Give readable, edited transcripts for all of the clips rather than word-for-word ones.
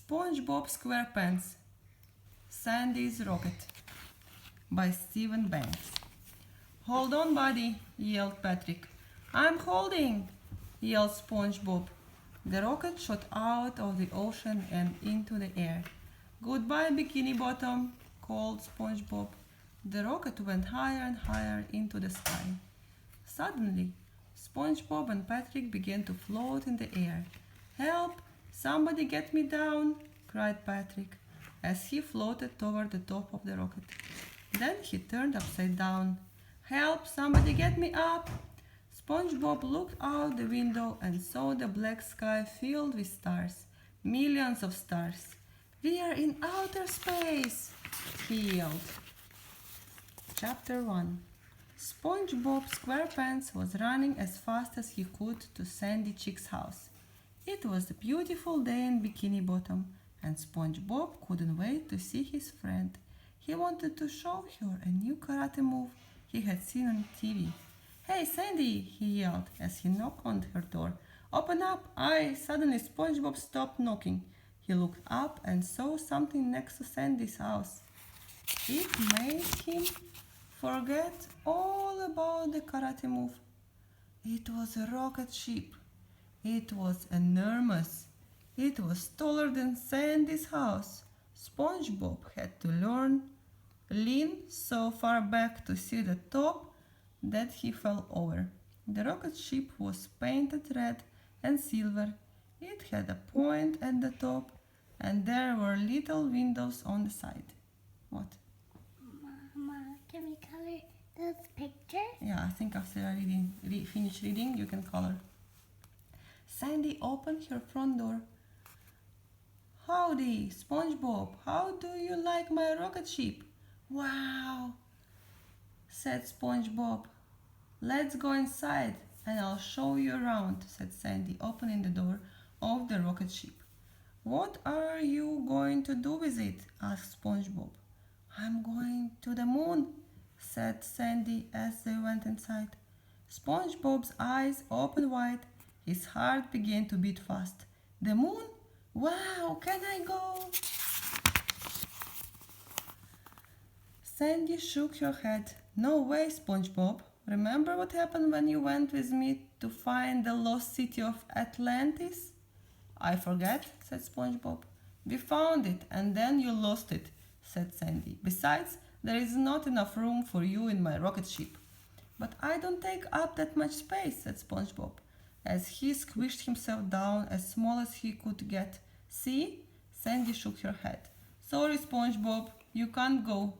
SpongeBob Squarepants, Sandy's Rocket by Stephen Banks. Hold on, buddy, yelled Patrick. I'm holding, yelled SpongeBob. The rocket shot out of the ocean and into the air. Goodbye, Bikini Bottom, called SpongeBob. The rocket went higher and higher into the sky. Suddenly, SpongeBob and Patrick began to float in the air. Help! Somebody get me down! Cried Patrick as he floated toward the top of the rocket. Then he turned upside down. Help! Somebody get me up! SpongeBob looked out the window and saw the black sky filled with stars. Millions of stars. We are in outer space! He yelled. Chapter 1. SpongeBob Squarepants was running as fast as he could to Sandy Chick's house. It was a beautiful day in Bikini Bottom, and SpongeBob couldn't wait to see his friend. He wanted to show her a new karate move he had seen on TV. Hey, Sandy, he yelled as he knocked on her door. Open up! Suddenly SpongeBob stopped knocking. He looked up and saw something next to Sandy's house. It made him forget all about the karate move. It was a rocket ship. It was enormous. It was taller than Sandy's house. SpongeBob had to lean so far back to see the top that he fell over. The rocket ship was painted red and silver. It had a point at the top, and there were little windows on the side. What? Mama, can we color those pictures? Yeah, I think after I finish reading, you can color. Sandy opened her front door. Howdy, SpongeBob. How do you like my rocket ship? Wow, said SpongeBob. Let's go inside and I'll show you around, said Sandy, opening the door of the rocket ship. What are you going to do with it? Asked SpongeBob. I'm going to the moon, said Sandy as they went inside. SpongeBob's eyes opened wide. His heart began to beat fast. The moon? Wow, can I go? Sandy shook her head. No way, SpongeBob. Remember what happened when you went with me to find the lost city of Atlantis? I forget, said SpongeBob. We found it and then you lost it, said Sandy. Besides, there is not enough room for you in my rocket ship. But I don't take up that much space, said SpongeBob, as he squished himself down as small as he could get. See? Sandy shook her head. Sorry, SpongeBob, you can't go.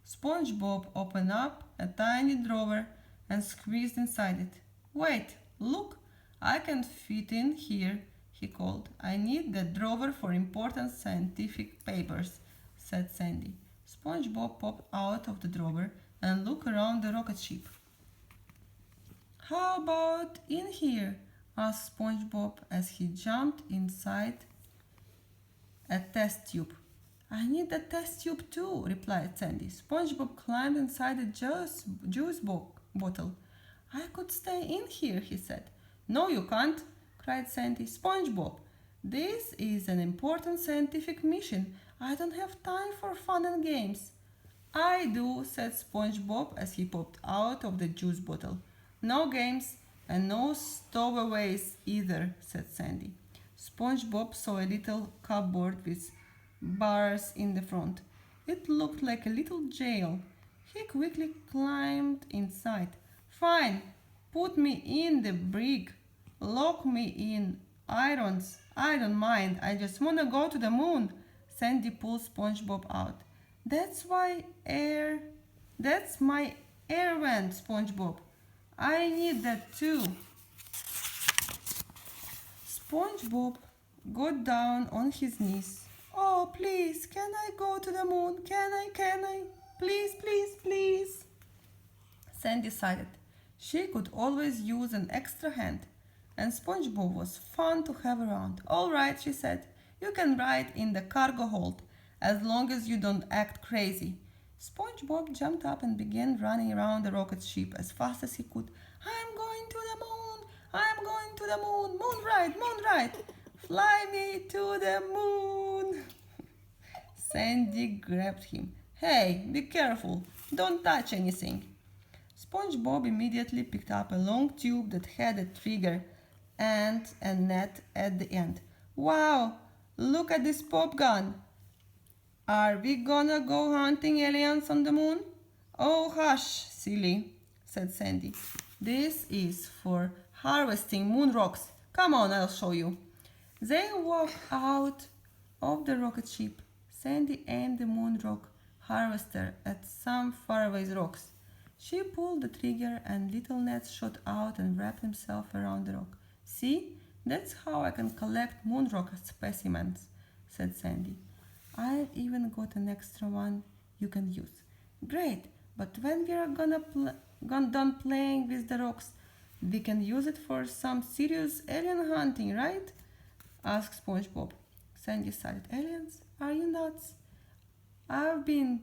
SpongeBob opened up a tiny drawer and squeezed inside it. Wait, look, I can fit in here, he called. I need the drawer for important scientific papers, said Sandy. SpongeBob popped out of the drawer and looked around the rocket ship. How about in here? Asked SpongeBob as he jumped inside a test tube. I need a test tube too, replied Sandy. SpongeBob climbed inside a juice bottle. I could stay in here, he said. No, you can't, cried Sandy. SpongeBob, this is an important scientific mission. I don't have time for fun and games. I do, said SpongeBob as he popped out of the juice bottle. No games and no stowaways either, said Sandy. SpongeBob saw a little cupboard with bars in the front. It looked like a little jail. He quickly climbed inside. Fine, put me in the brig. Lock me in irons. I don't mind. I just want to go to the moon. Sandy pulled SpongeBob out. That's my air vent, SpongeBob. I need that too. SpongeBob got down on his knees. Oh, please, can I go to the moon? Can I? Please, please, please. Sandy sighed. She could always use an extra hand, and SpongeBob was fun to have around. All right, she said, you can ride in the cargo hold, as long as you don't act crazy. SpongeBob jumped up and began running around the rocket ship as fast as he could. I'm going to the moon! I'm going to the moon! Moon ride! Moon ride! Fly me to the moon! Sandy grabbed him. Hey, be careful. Don't touch anything. SpongeBob immediately picked up a long tube that had a trigger and a net at the end. Wow, look at this pop gun. Are we gonna go hunting aliens on the moon? Oh, hush, silly, said Sandy. This is for harvesting moon rocks. Come on, I'll show you. They walked out of the rocket ship. Sandy aimed the moon rock harvester at some faraway rocks. She pulled the trigger and little nets shot out and wrapped themselves around the rock. See, that's how I can collect moon rock specimens, said Sandy. I've even got an extra one you can use. Great, but when we are done playing with the rocks, we can use it for some serious alien hunting, right? Asked SpongeBob. Sandy sighed. Aliens? Are you nuts? I've been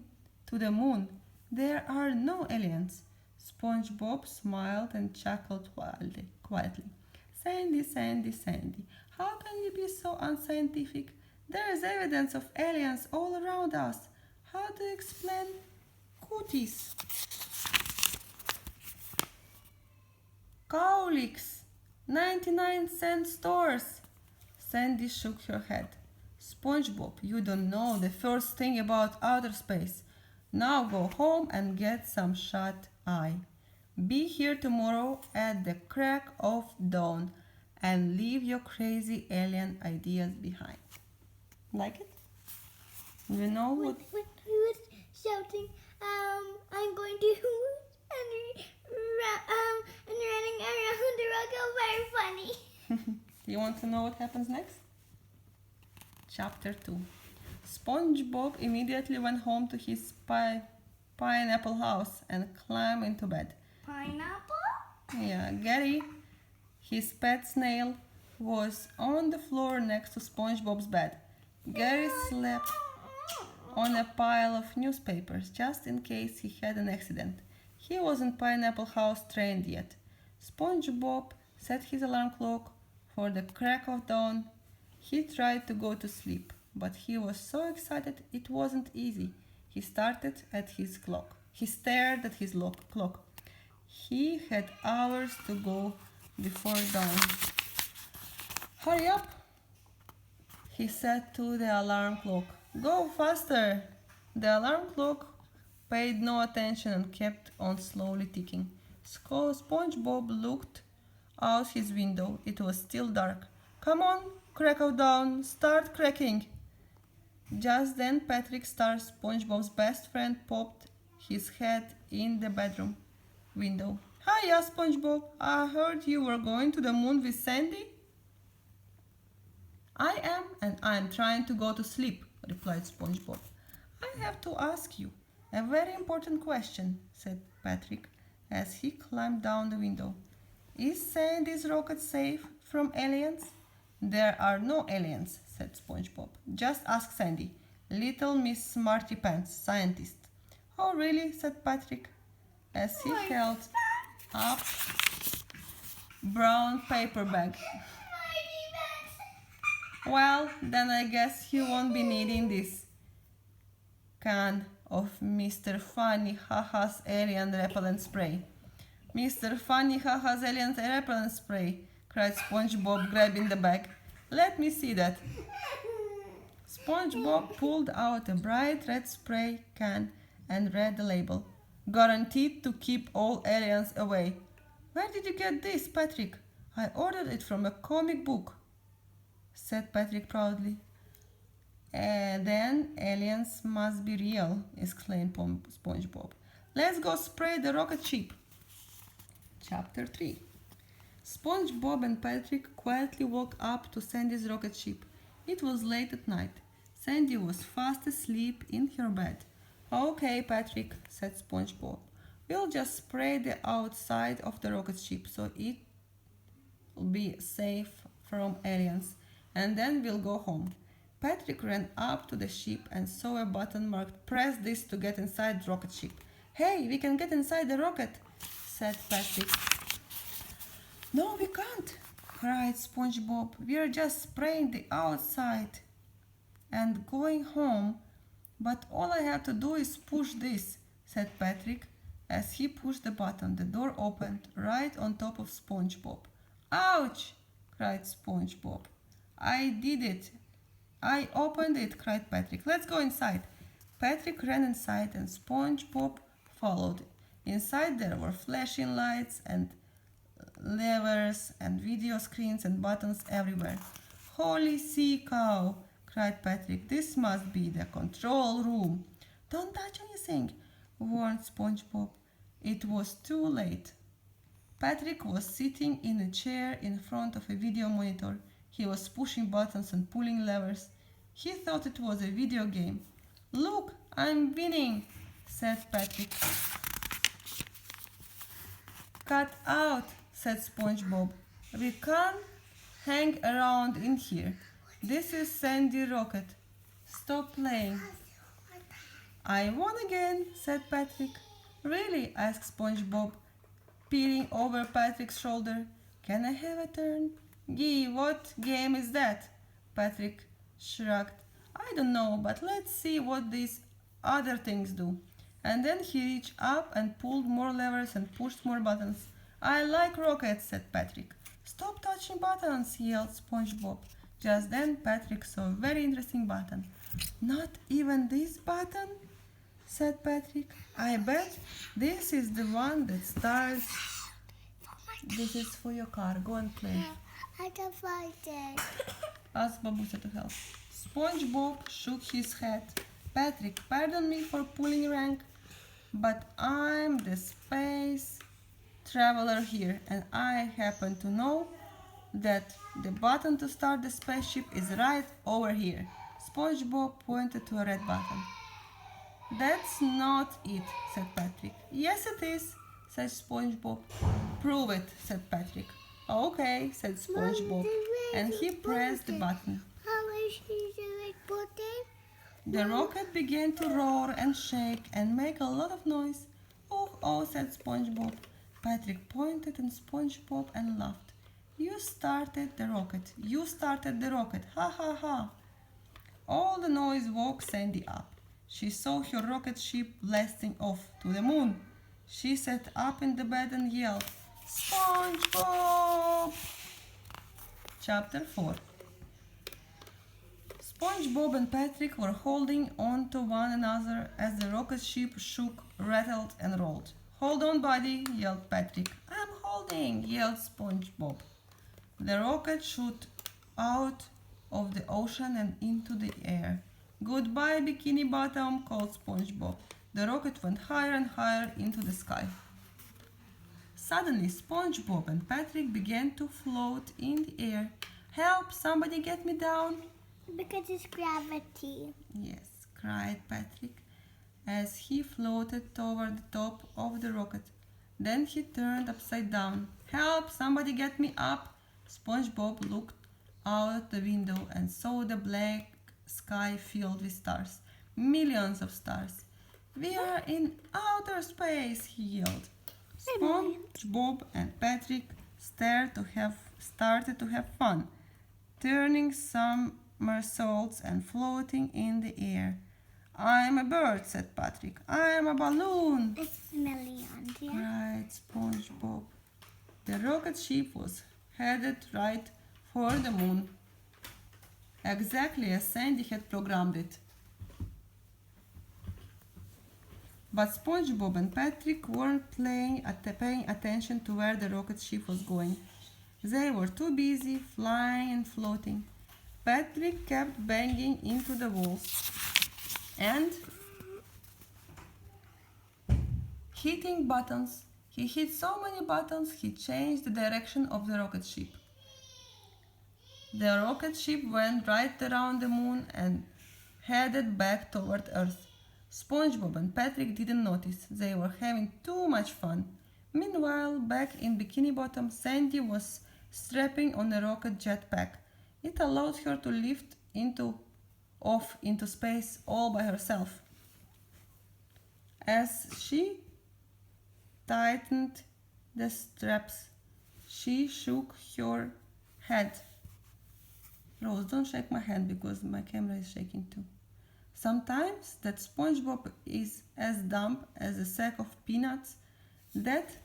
to the moon. There are no aliens. SpongeBob smiled and chuckled quietly. Sandy, Sandy, Sandy, how can you be so unscientific? There is evidence of aliens all around us. How do you explain cooties? Cowlicks, 99-cent stores. Sandy shook her head. SpongeBob, you don't know the first thing about outer space. Now go home and get some shut-eye. Be here tomorrow at the crack of dawn and leave your crazy alien ideas behind. Like it? You know what? When he was shouting, I'm going to and running around the rock, very funny. You want to know what happens next? Chapter 2. SpongeBob immediately went home to his pineapple house and climbed into bed. Pineapple? Yeah, Gary, his pet snail, was on the floor next to SpongeBob's bed. Gary slept on a pile of newspapers just in case he had an accident. He wasn't Pineapple House trained yet. SpongeBob set his alarm clock for the crack of dawn. He tried to go to sleep, but he was so excited it wasn't easy. He stared at his clock. He had hours to go before dawn. Hurry up, he said to the alarm clock. Go faster! The alarm clock paid no attention and kept on slowly ticking. SpongeBob looked out his window. It was still dark. Come on, crack of dawn, start cracking! Just then Patrick Star, SpongeBob's best friend, popped his head in the bedroom window. Hiya, SpongeBob. I heard you were going to the moon with Sandy. I am, and I am trying to go to sleep, replied SpongeBob. I have to ask you a very important question, said Patrick as he climbed down the window. Is Sandy's rocket safe from aliens? There are no aliens, said SpongeBob. Just ask Sandy, little Miss Smarty Pants, scientist. Oh, really? Said Patrick as he held up brown paper bag. Well, then I guess you won't be needing this can of Mr. Funny Haha's alien repellent spray. Mr. Funny Haha's alien repellent spray, cried SpongeBob, grabbing the bag. Let me see that. SpongeBob pulled out a bright red spray can and read the label. Guaranteed to keep all aliens away. Where did you get this, Patrick? I ordered it from a comic book, said Patrick proudly. Then aliens must be real, exclaimed SpongeBob. Let's go spray the rocket ship. Chapter 3. SpongeBob and Patrick quietly walked up to Sandy's rocket ship. It was late at night. Sandy was fast asleep in her bed. Okay, Patrick, said SpongeBob. We'll just spray the outside of the rocket ship so it will be safe from aliens, and then we'll go home. Patrick ran up to the ship and saw a button marked "Press this to get inside the rocket ship." Hey, we can get inside the rocket, said Patrick. No, we can't, cried SpongeBob. We're just spraying the outside and going home. But all I have to do is push this, said Patrick. As he pushed the button, the door opened right on top of SpongeBob. Ouch! Cried SpongeBob. I did it. I opened it, cried Patrick. Let's go inside. Patrick ran inside and SpongeBob followed. Inside there were flashing lights and levers and video screens and buttons everywhere. Holy sea cow, cried Patrick. This must be the control room. Don't touch anything, warned SpongeBob. It was too late. Patrick was sitting in a chair in front of a video monitor. He was pushing buttons and pulling levers. He thought it was a video game. Look, I'm winning, said Patrick. Cut out, said SpongeBob. We can't hang around in here. This is Sandy Rocket. Stop playing. I won again, said Patrick. Really? Asked SpongeBob, peering over Patrick's shoulder. Can I have a turn? Gee, what game is that? Patrick shrugged. I don't know, but let's see what these other things do. And then he reached up and pulled more levers and pushed more buttons. I like rockets, said Patrick. Stop touching buttons, yelled SpongeBob. Just then Patrick saw a very interesting button. Not even this button? Said Patrick. I bet this is the one that starts. This is for your car. Go and play. I can find it. Asked Babusa to help. SpongeBob shook his head. Patrick, pardon me for pulling rank, but I'm the space traveler here, and I happen to know that the button to start the spaceship is right over here. SpongeBob pointed to a red button. That's not it, said Patrick. Yes, it is, said SpongeBob. Prove it, said Patrick. Okay, said SpongeBob, and he pressed the button. How is she doing button? The rocket began to roar and shake and make a lot of noise. Oh, said SpongeBob. Patrick pointed at SpongeBob and laughed. You started the rocket. You started the rocket. Ha ha ha. All the noise woke Sandy up. She saw her rocket ship blasting off to the moon. She sat up in the bed and yelled, SpongeBob! Chapter 4. SpongeBob and Patrick were holding on to one another as the rocket ship shook, rattled, and rolled. Hold on, buddy, yelled Patrick. I'm holding, yelled SpongeBob. The rocket shot out of the ocean and into the air. Goodbye, Bikini Bottom, called SpongeBob. The rocket went higher and higher into the sky. Suddenly, SpongeBob and Patrick began to float in the air. Help, somebody get me down. Because it's gravity. Yes, cried Patrick as he floated toward the top of the rocket. Then he turned upside down. Help, somebody get me up. SpongeBob looked out the window and saw the black sky filled with stars. Millions of stars. We are in outer space, he yelled. SpongeBob and Patrick started to have fun, turning somersaults and floating in the air. I'm a bird, said Patrick. I'm a balloon, It's millions, yeah? cried SpongeBob. The rocket ship was headed right for the moon, exactly as Sandy had programmed it. But SpongeBob and Patrick weren't paying attention to where the rocket ship was going. They were too busy flying and floating. Patrick kept banging into the walls and hitting buttons. He hit so many buttons he changed the direction of the rocket ship. The rocket ship went right around the moon and headed back toward Earth. SpongeBob and Patrick didn't notice. They were having too much fun. Meanwhile, back in Bikini Bottom, Sandy was strapping on a rocket jetpack. It allowed her to lift off into space all by herself. As she tightened the straps, she shook her head. Rose, don't shake my hand because my camera is shaking too. Sometimes that SpongeBob is as dumb as a sack of peanuts. That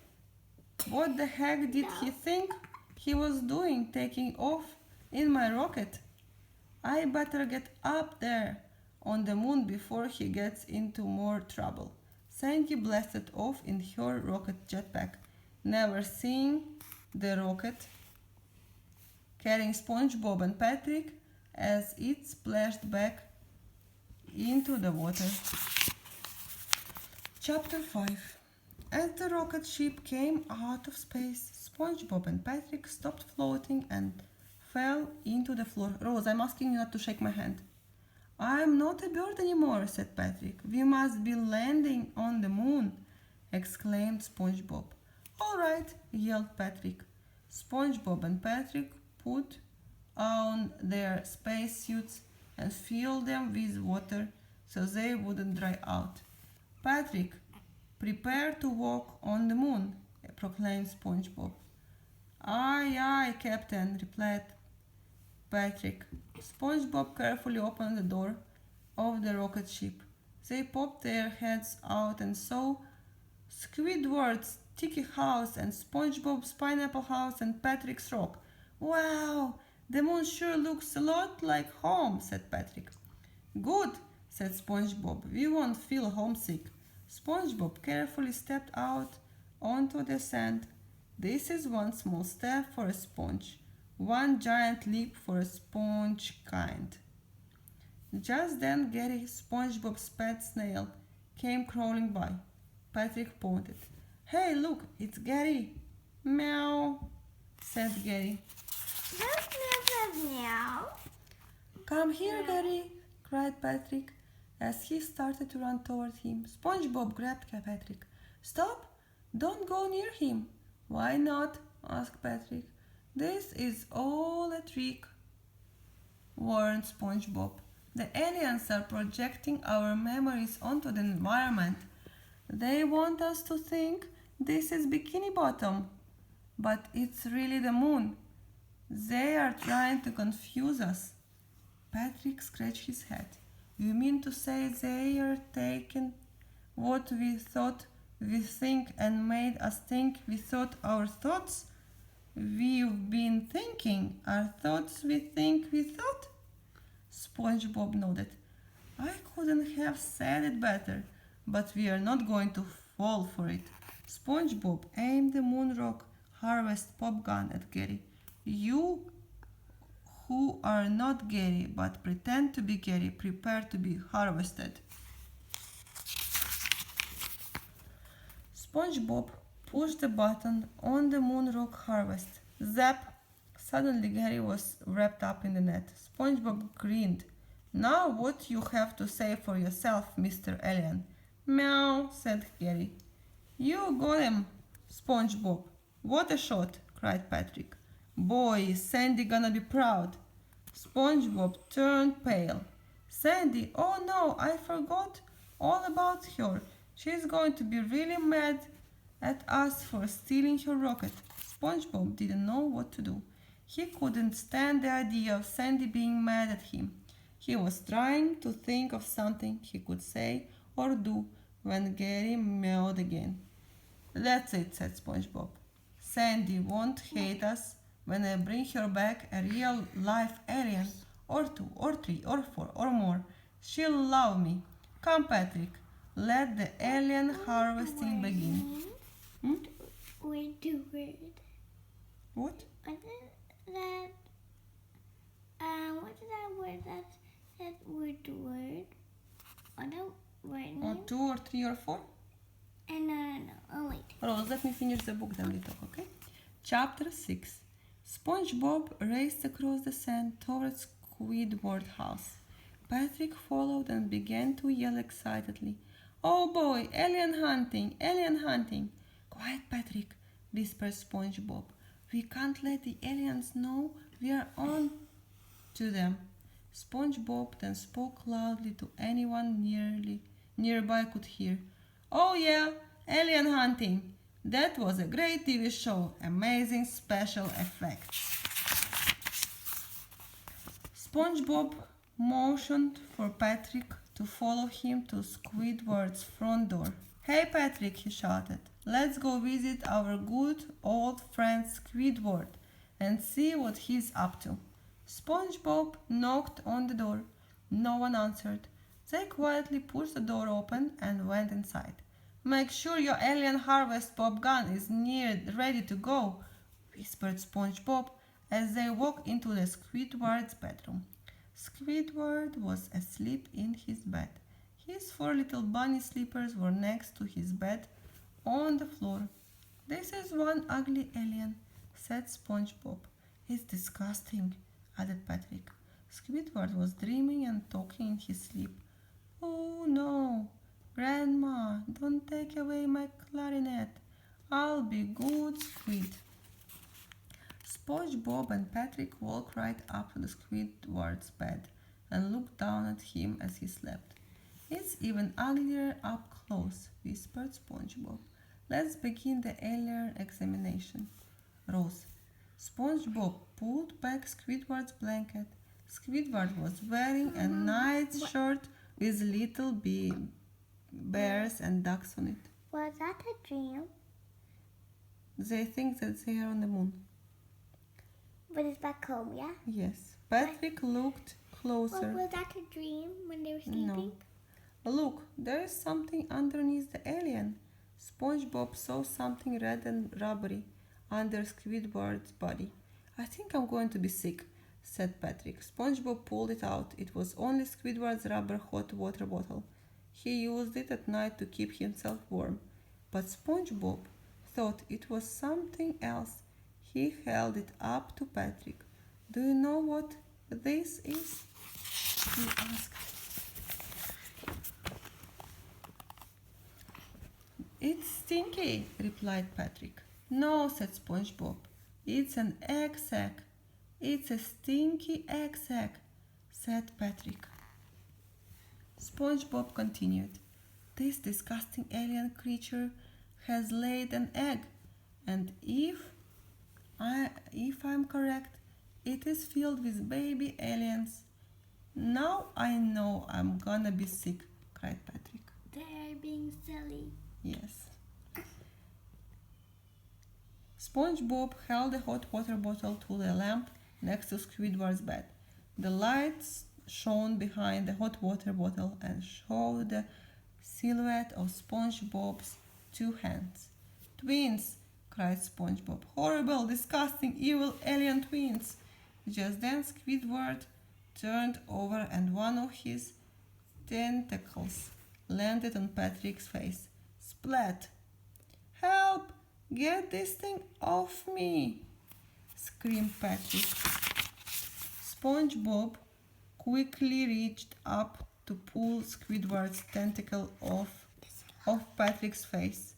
what the heck did he think he was doing taking off in my rocket? I better get up there on the moon before he gets into more trouble. Sandy blasted off in her rocket jetpack, never seeing the rocket, carrying SpongeBob and Patrick as it splashed back into the water. Chapter 5. As the rocket ship came out of space, SpongeBob and Patrick stopped floating and fell into the floor. Rose, I'm asking you not to shake my hand. I'm not a bird anymore, said Patrick. We must be landing on the moon, exclaimed SpongeBob. All right, yelled Patrick. SpongeBob and Patrick put on their spacesuits and filled them with water so they wouldn't dry out. Patrick, prepare to walk on the moon, proclaimed SpongeBob. Aye, aye, Captain, replied Patrick. SpongeBob carefully opened the door of the rocket ship. They popped their heads out and saw Squidward's sticky house and SpongeBob's pineapple house and Patrick's rock. Wow, the moon sure looks a lot like home, said Patrick. Good, said SpongeBob. We won't feel homesick. SpongeBob carefully stepped out onto the sand. This is one small step for a sponge, one giant leap for a sponge kind. Just then Gary, SpongeBob's pet snail, came crawling by. Patrick pointed. Hey, look, it's Gary. Meow, said Gary. That's not a meow. Come here, Gary, cried Patrick as he started to run toward him. SpongeBob grabbed Patrick. Stop! Don't go near him. Why not? Asked Patrick. This is all a trick, warned SpongeBob. The aliens are projecting our memories onto the environment. They want us to think this is Bikini Bottom, but it's really the moon. They are trying to confuse us. Patrick scratched his head. You mean to say they are taking what we thought we think and made us think we thought our thoughts we've been thinking are thoughts we think we thought? SpongeBob nodded. I couldn't have said it better, but we are not going to fall for it. SpongeBob aimed the Moonrock Harvest pop gun at Gary. You who are not Gary but pretend to be Gary, prepare to be harvested. SpongeBob pushed the button on the Moonrock Harvest. Zap! Suddenly Gary was wrapped up in the net. SpongeBob grinned. Now what you have to say for yourself, Mr. Alien? Meow, said Gary. You got him, SpongeBob. What a shot, cried Patrick. Boy, is Sandy gonna be proud. SpongeBob turned pale. Sandy, oh no, I forgot all about her. She's going to be really mad at us for stealing her rocket. SpongeBob didn't know what to do. He couldn't stand the idea of Sandy being mad at him. He was trying to think of something he could say or do when Gary meowed again. That's it, said SpongeBob. Sandy won't hate us when I bring her back a real-life alien, or 2, or 3, or 4, or more. She'll love me. Come, Patrick. Let the alien harvesting begin. Wait, do word. What? What's that word? That word. What that word Or name? 2, or 3, or 4? No. Oh, wait. Rose, let me finish the book, then we talk, okay? Chapter 6. SpongeBob raced across the sand towards Squidward's house. Patrick followed and began to yell excitedly. Oh boy, alien hunting, alien hunting. Quiet, Patrick, whispered SpongeBob. We can't let the aliens know we are on to them. SpongeBob then spoke loudly to anyone nearby could hear. Oh yeah, alien hunting. That was a great TV show. Amazing special effects. SpongeBob motioned for Patrick to follow him to Squidward's front door. "Hey Patrick," he shouted, "let's go visit our good old friend Squidward and see what he's up to." SpongeBob knocked on the door. No one answered. They quietly pushed the door open and went inside. "Make sure your alien harvest pop gun is ready to go," whispered SpongeBob as they walked into the Squidward's bedroom. Squidward was asleep in his bed. His 4 little bunny slippers were next to his bed on the floor. "This is one ugly alien," said SpongeBob. "It's disgusting," added Patrick. Squidward was dreaming and talking in his sleep. "Oh no, Grandma, don't take away my clarinet. I'll be good Squid." SpongeBob and Patrick walked right up to the Squidward's bed and looked down at him as he slept. "It's even uglier up close," whispered SpongeBob. "Let's begin the alien examination." Rose. SpongeBob pulled back Squidward's blanket. Squidward was wearing a night shirt with little bears and ducks on it. Was that a dream? They think that they are on the moon. But it's back home, yeah? Yes. Patrick looked closer. Was that a dream when they were sleeping? No. "Look, there is something underneath the alien." SpongeBob saw something red and rubbery under Squidward's body. "I think I'm going to be sick," said Patrick. SpongeBob pulled it out. It was only Squidward's rubber hot water bottle. He used it at night to keep himself warm. But SpongeBob thought it was something else. He held it up to Patrick. "Do you know what this is?" he asked. "It's stinky," replied Patrick. "No," said SpongeBob. "It's an egg sack." "It's a stinky egg sack," said Patrick. SpongeBob continued. "This disgusting alien creature has laid an egg, and if I'm correct, it is filled with baby aliens. Now I know I'm gonna be sick," cried Patrick. They're being silly. Yes. SpongeBob held the hot water bottle to the lamp next to Squidward's bed. The lights shone behind the hot water bottle and showed the silhouette of SpongeBob's 2 hands. "Twins!" cried SpongeBob. "Horrible, disgusting, evil alien twins!" Just then Squidward turned over and one of his tentacles landed on Patrick's face. Splat! "Help! Get this thing off me!" screamed Patrick. SpongeBob quickly reached up to pull Squidward's tentacle off Patrick's face.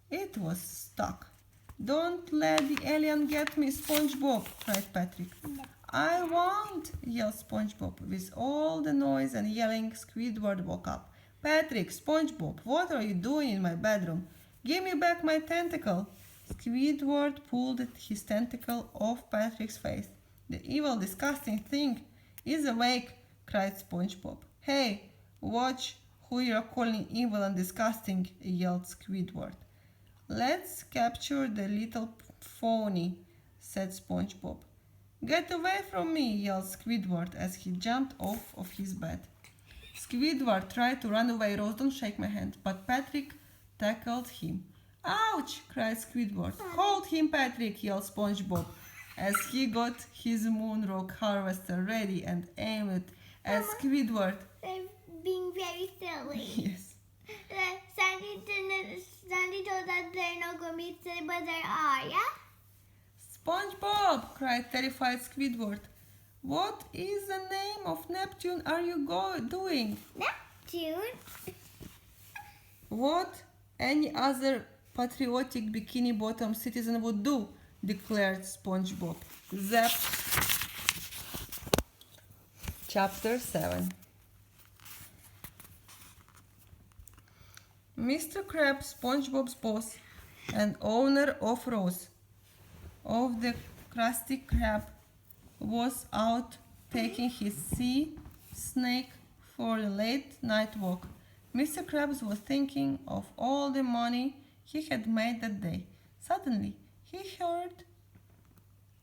It was stuck. "Don't let the alien get me, SpongeBob!" cried Patrick. "I won't!" yelled SpongeBob. With all the noise and yelling, Squidward woke up. "Patrick, SpongeBob, what are you doing in my bedroom? Give me back my tentacle!" Squidward pulled his tentacle off Patrick's face. "The evil, disgusting thing is awake!" cried SpongeBob. "Hey, watch who you're calling evil and disgusting!" yelled Squidward. "Let's capture the little phony," said SpongeBob. "Get away from me!" yelled Squidward as he jumped off of his bed. Squidward tried to run away. "Rose, don't shake my hand," but Patrick tackled him. "Ouch!" cried Squidward. "Hold him, Patrick!" yelled SpongeBob as he got his moon rock harvester ready and aimed it at Squidward. They're being very silly. Yes. Sandy told us they're not going to be silly, but they are, yeah? "SpongeBob!" cried terrified Squidward. "What is the name of Neptune are you doing?" Neptune? "What any other patriotic bikini bottom citizen would do," declared SpongeBob. Zap. Chapter 7. Mr. Krabs, SpongeBob's boss and owner of Rose, of the Krusty Krab, was out taking his sea snake for the late night walk. Mr. Krabs was thinking of all the money he had made that day. Suddenly, he heard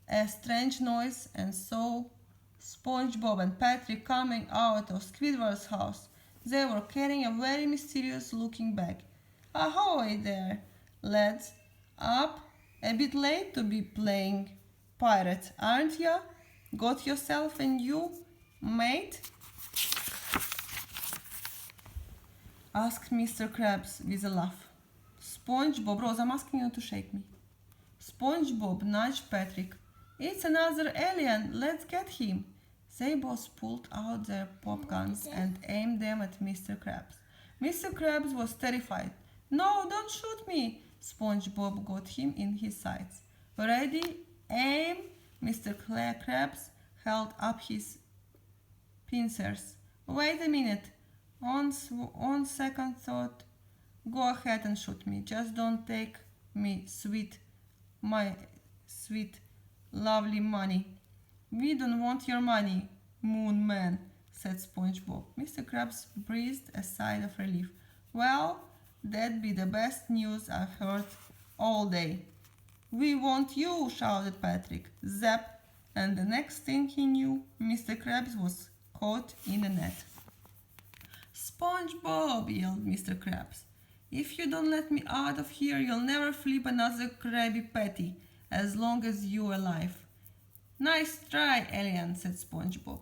a strange noise and saw SpongeBob and Patrick coming out of Squidward's house. They were carrying a very mysterious-looking bag. Ahoy there, lads! Up a bit late to be playing pirates, aren't ya? Got yourself a new mate? Asked Mr. Krabs with a laugh. SpongeBob, Rose, I'm asking you to shake me. SpongeBob nudged Patrick. It's another alien, let's get him. They both pulled out their pop guns and aimed them at Mr. Krabs. Mr. Krabs was terrified. No, don't shoot me! SpongeBob got him in his sights. Ready? Aim! Mr. Krabs held up his pincers. Wait a minute. On second thought, go ahead and shoot me. Just don't take me, my sweet, lovely money. We don't want your money, Moon Man, said SpongeBob. Mr. Krabs breathed a sigh of relief. Well, that'd be the best news I've heard all day. We want you, shouted Patrick. Zap! And the next thing he knew, Mr. Krabs was caught in a net. SpongeBob, yelled Mr. Krabs. If you don't let me out of here, you'll never flip another Krabby Patty as long as you're alive. Nice try, alien, said SpongeBob.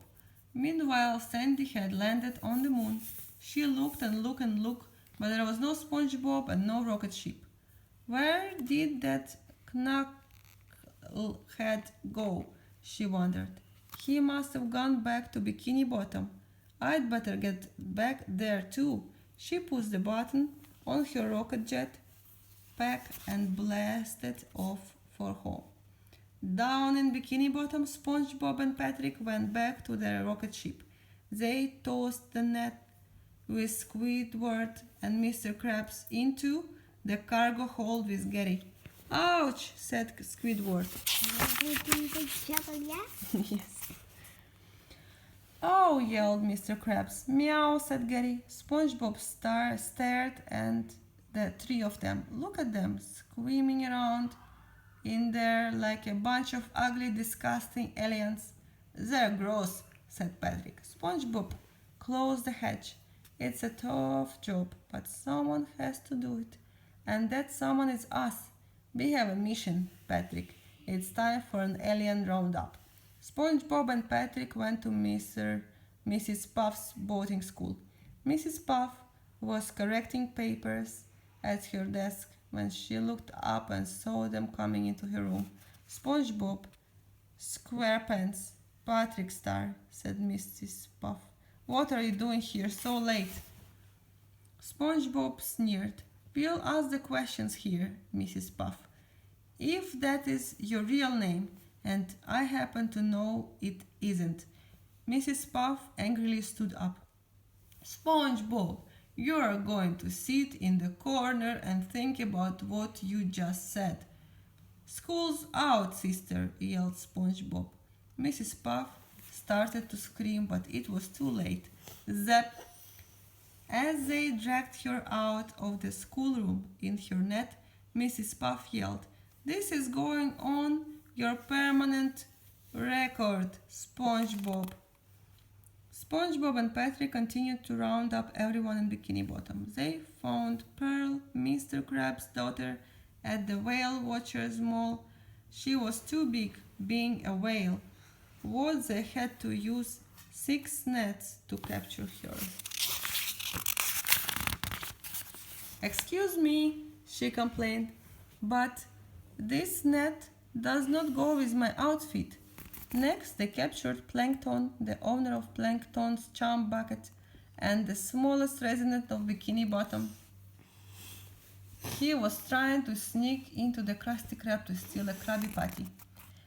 Meanwhile, Sandy had landed on the moon. She looked and looked and looked, but there was no SpongeBob and no rocket ship. Where did that knucklehead go? She wondered. He must have gone back to Bikini Bottom. I'd better get back there too. She pushed the button on her rocket jet pack and blasted off for home. Down in Bikini Bottom, SpongeBob and Patrick went back to their rocket ship. They tossed the net with Squidward and Mr. Krabs into the cargo hold with Gary. Ouch, said Squidward. Yes. Oh, yelled Mr. Krabs. Meow, said Gary. SpongeBob stared at the three of them. Look at them, squirming around in there like a bunch of ugly, disgusting aliens. They're gross, said Patrick. SpongeBob closed the hatch. It's a tough job, but someone has to do it. And that someone is us. We have a mission, Patrick. It's time for an alien roundup. SpongeBob and Patrick went to Mrs. Puff's boating school. Mrs. Puff was correcting papers at her desk when she looked up and saw them coming into her room. SpongeBob Squarepants, Patrick Star, said Mrs. Puff. What are you doing here so late? SpongeBob sneered. We'll ask the questions here, Mrs. Puff. If that is your real name, and I happen to know it isn't. Mrs. Puff angrily stood up. SpongeBob, you're going to sit in the corner and think about what you just said. School's out, sister, yelled SpongeBob. Mrs. Puff started to scream, but it was too late. Zap! As they dragged her out of the schoolroom in her net, Mrs. Puff yelled, This is going on your permanent record, SpongeBob. SpongeBob and Patrick continued to round up everyone in Bikini Bottom. They found Pearl, Mr. Krabs' daughter, at the Whale Watchers Mall. She was too big, being a whale. What they had to use 6 nets to capture her. Excuse me, she complained, but this net does not go with my outfit. Next, they captured Plankton, the owner of Plankton's Chum Bucket, and the smallest resident of Bikini Bottom. He was trying to sneak into the Krusty Krab to steal a Krabby Patty.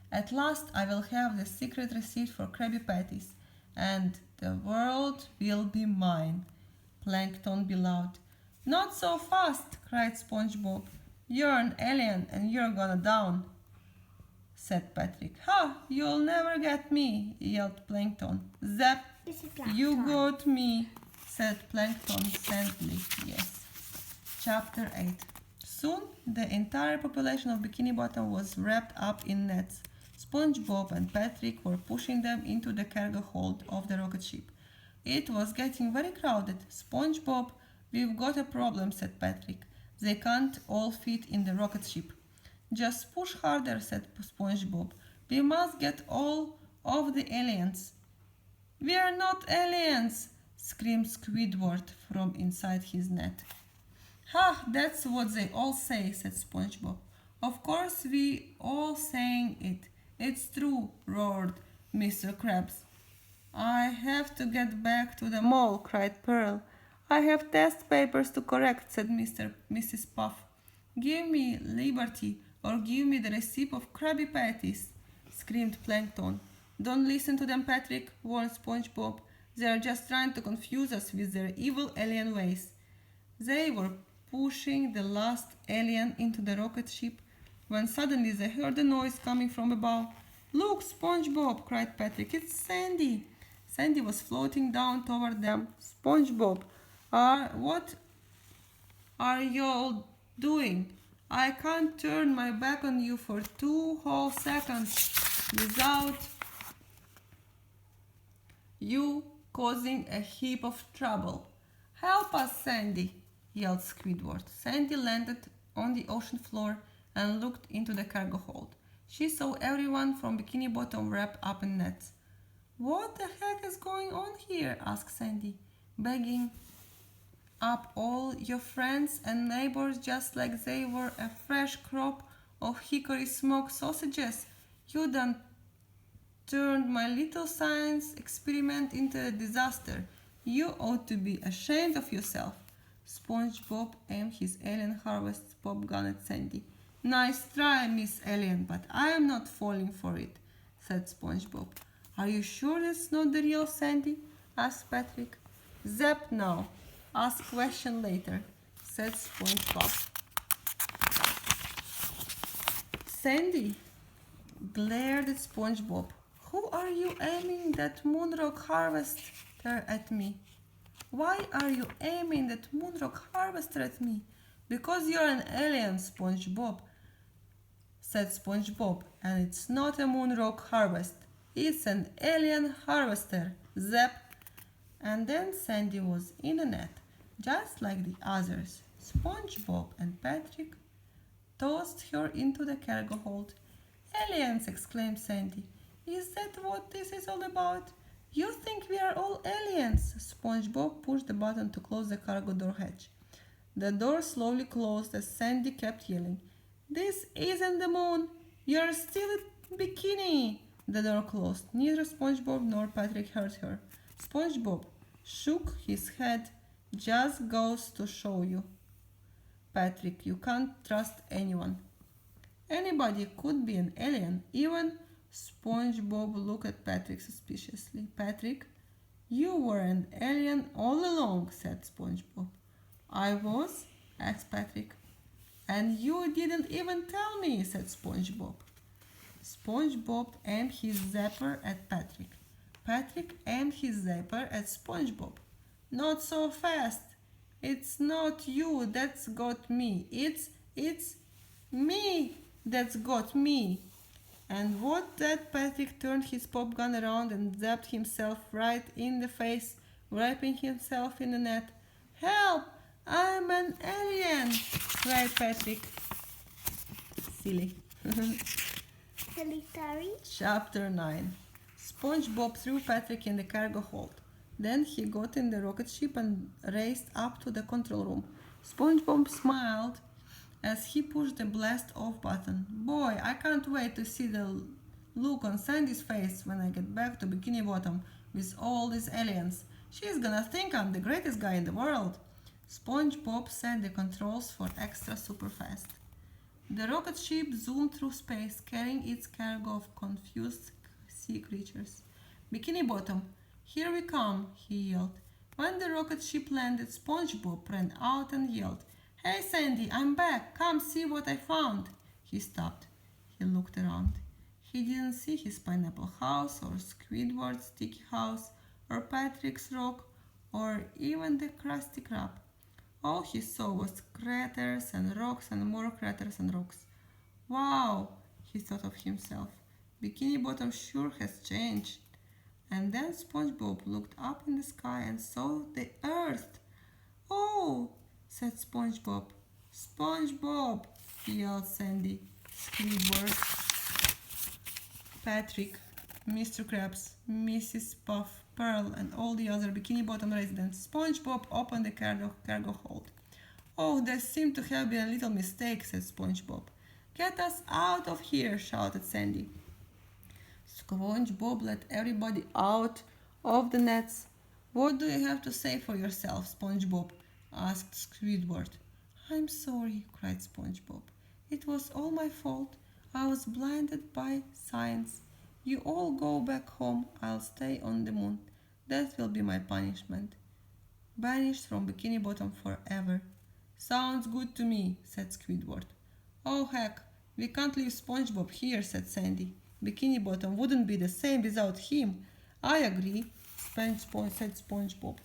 At last, I will have the secret receipt for Krabby Patties, and the world will be mine, Plankton bellowed. Not so fast, cried SpongeBob. You're an alien and you're gonna drown, said Patrick. Ha! You'll never get me, yelled Plankton. Zap! This is last You one. got me, said Plankton sadly. Yes. Chapter 8. Soon the entire population of Bikini Bottom was wrapped up in nets. SpongeBob and Patrick were pushing them into the cargo hold of the rocket ship. It was getting very crowded. SpongeBob, we've got a problem, said Patrick. They can't all fit in the rocket ship. Just push harder, said SpongeBob. We must get all of the aliens. We're not aliens, screamed Squidward from inside his net. Ha, that's what they all say, said SpongeBob. Of course we all saying it. It's true, roared Mr. Krabs. I have to get back to the mall, cried Pearl. I have test papers to correct, said Mrs. Puff. Give me Liberty or give me the recipe of Krabby Patties, screamed Plankton. Don't listen to them, Patrick, warned SpongeBob. They are just trying to confuse us with their evil alien ways. They were pushing the last alien into the rocket ship when suddenly they heard a noise coming from above. Look, SpongeBob, cried Patrick, it's Sandy. Sandy was floating down toward them. SpongeBob, what are you all doing? I can't turn my back on you for 2 whole seconds without you causing a heap of trouble. Help us, Sandy, yelled Squidward. Sandy landed on the ocean floor and looked into the cargo hold. She saw everyone from Bikini Bottom wrapped up in nets. What the heck is going on here? Asked Sandy, begging up all your friends and neighbors just like they were a fresh crop of hickory smoked sausages. You done turned my little science experiment into a disaster. You ought to be ashamed of yourself. SpongeBob aimed his alien harvest pop gun at Sandy. Nice try, Miss Alien, but I am not falling for it, said SpongeBob. Are you sure it's not the real Sandy? Asked Patrick. Zap now. Ask question later, said SpongeBob. Sandy glared at SpongeBob. Who are you aiming that moonrock harvester at me? Why are you aiming that moonrock harvester at me? Because you're an alien, SpongeBob, said SpongeBob, and it's not a moonrock harvest. It's an alien harvester. Zap! And then Sandy was in a net, just like the others. SpongeBob and Patrick tossed her into the cargo hold. Aliens! Exclaimed Sandy. Is that what this is all about? You think we are all aliens? SpongeBob pushed the button to close the cargo door hatch. The door slowly closed as Sandy kept yelling, This isn't the moon! You're still a bikini! The door closed. Neither SpongeBob nor Patrick heard her. SpongeBob shook his head. Just goes to show you, Patrick, you can't trust anyone. Anybody could be an alien, even SpongeBob looked at Patrick suspiciously. Patrick, you were an alien all along, said SpongeBob. I was? Asked Patrick. And you didn't even tell me, said SpongeBob. SpongeBob aimed his zapper at Patrick. Patrick aimed his zapper at SpongeBob. Not so fast. It's not you that's got me. It's me that's got me. And what that Patrick turned his pop gun around and zapped himself right in the face, wrapping himself in the net. Help! I'm an alien! Cried Patrick. Silly. Military. Chapter 9. SpongeBob threw Patrick in the cargo hold. Then he got in the rocket ship and raced up to the control room. SpongeBob smiled as he pushed the blast off button. Boy, I can't wait to see the look on Sandy's face when I get back to Bikini Bottom with all these aliens. She's gonna think I'm the greatest guy in the world. SpongeBob set the controls for extra super fast. The rocket ship zoomed through space, carrying its cargo of confused sea creatures. Bikini Bottom, here we come, he yelled. When the rocket ship landed, SpongeBob ran out and yelled, Hey Sandy, I'm back. Come see what I found. He stopped. He looked around. He didn't see his pineapple house or Squidward's sticky house or Patrick's rock, or even the Krusty Krab. All he saw was craters and rocks and more craters and rocks. Wow, he thought of himself. Bikini Bottom sure has changed. And then SpongeBob looked up in the sky and saw the earth. Oh, said SpongeBob. SpongeBob, yelled Sandy, Squidward, Patrick, Mr. Krabs, Mrs. Puff, Pearl, and all the other Bikini Bottom residents. SpongeBob opened the cargo hold. Oh, there seemed to have been a little mistake, said SpongeBob. Get us out of here, shouted Sandy. SpongeBob let everybody out of the nets. What do you have to say for yourself, SpongeBob? Asked Squidward. I'm sorry, cried SpongeBob. It was all my fault. I was blinded by science. You all go back home. I'll stay on the moon. That will be my punishment. Banished from Bikini Bottom forever. Sounds good to me, said Squidward. Oh heck, we can't leave SpongeBob here, said Sandy. Bikini Bottom wouldn't be the same without him. I agree, said SpongeBob.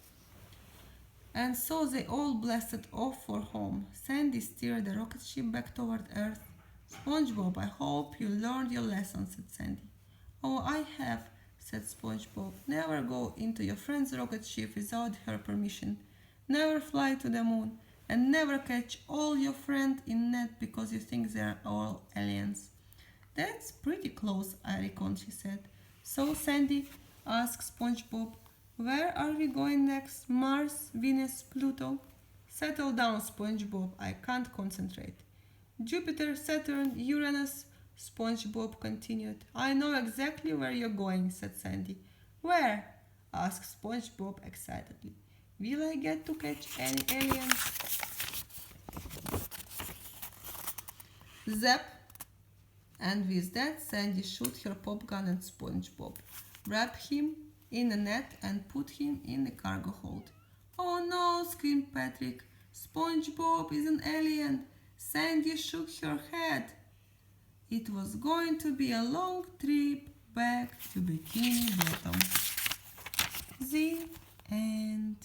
And so they all blasted off for home. Sandy steered the rocket ship back toward Earth. SpongeBob, I hope you learned your lesson, said Sandy. Oh, I have, said SpongeBob. Never go into your friend's rocket ship without her permission. Never fly to the moon. And never catch all your friends in net because you think they're all aliens. That's pretty close, I reckon, she said. So, Sandy, asked SpongeBob, where are we going next? Mars, Venus, Pluto? Settle down, SpongeBob, I can't concentrate. Jupiter, Saturn, Uranus, SpongeBob continued. I know exactly where you're going, said Sandy. Where? Asked SpongeBob excitedly. Will I get to catch any aliens? Zap! And with that, Sandy shot her pop gun at SpongeBob, wrapped him in a net and put him in the cargo hold. Oh no, screamed Patrick. SpongeBob is an alien. Sandy shook her head. It was going to be a long trip back to Bikini Bottom. The end.